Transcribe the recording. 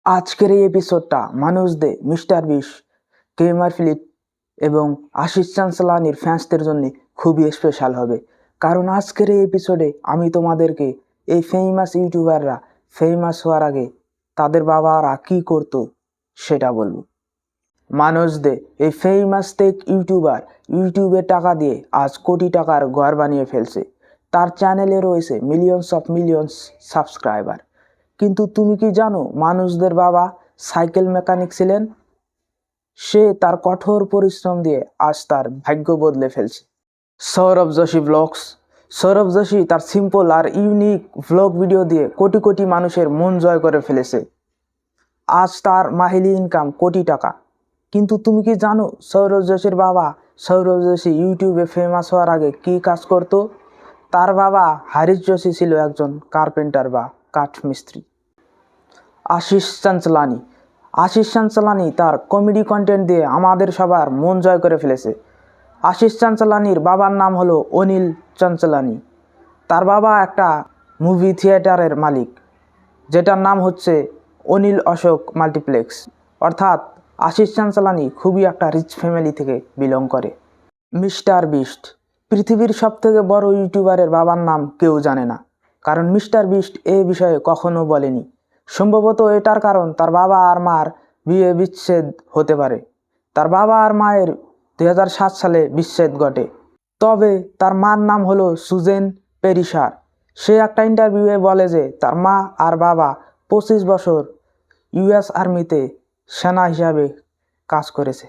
আজকের এই এপিসোডটা মানুষ দে মিস্টার বিশ কেমার ফিলিপ এবং আশিস চাঞ্চলানির ফ্যান্সদের জন্য খুবই স্পেশাল হবে। কারণ আজকের এই এপিসোডে আমি তোমাদেরকে এই ফেমাস ইউটিউবাররা ফেমাস হওয়ার আগে তাদের বাবারা কি করতো সেটা বলবো। মানুষ দে এই ফেমাস টেক ইউটিউবার ইউটিউবে টাকা দিয়ে আজ কোটি টাকার ঘর বানিয়ে ফেলছে। তার চ্যানেলে রয়েছে মিলিয়নস সাবস্ক্রাইবার। কিন্তু তুমি কি জানো মানুষদের বাবা সাইকেল মেকানিক ছিলেন? সে তার কঠোর পরিশ্রম দিয়ে আজ তার ভাগ্য বদলে ফেলছে। সৌরভ যোশী ব্লগস। সৌরভ যোশী তার সিম্পল আর ইউনিক ভ্লগ ভিডিও দিয়ে কোটি কোটি মানুষের মন জয় করে ফেলেছে। আজ তার মাহিলি ইনকাম কোটি টাকা। কিন্তু তুমি কি জানো সৌরভ যোশীর বাবা সৌরভ যোশী ইউটিউবে ফেমাস হওয়ার আগে কি কাজ করতো? তার বাবা হারিস যোশী ছিল একজন কার্পেন্টার বা কাঠমিস্ত্রি। আশিস চাঞ্চলানি। আশিস চাঞ্চলানি তার কমেডি কন্টেন্ট দিয়ে আমাদের সবার মন জয় করে ফেলেছে। আশিস চাঞ্চলানির বাবার নাম হলো অনিল চাঞ্চলানি। তার বাবা একটা মুভি থিয়েটারের মালিক, যেটার নাম হচ্ছে অনিল অশোক মাল্টিপ্লেক্স। অর্থাৎ আশিস চাঞ্চলানি খুবই একটা রিচ ফ্যামিলি থেকে বিলং করে। Mister beast. পৃথিবীর সবথেকে বড় ইউটিউবারের বাবার নাম কেউ জানে না, কারণ মিস্টার বিস্ট এ বিষয়ে কখনো বলেনি। সম্ভবত এটার কারণ তার বাবা আর মার বিয়ে বিচ্ছেদ হতে পারে। তার বাবা আর মায়ের 2007 সালে বিচ্ছেদ ঘটে। তবে তার মার নাম হলো সুজেন পেরিসার। সে একটা ইন্টারভিউয়ে বলে যে তার মা আর বাবা 25 বছর ইউএস আর্মিতে সেনা হিসাবে কাজ করেছে।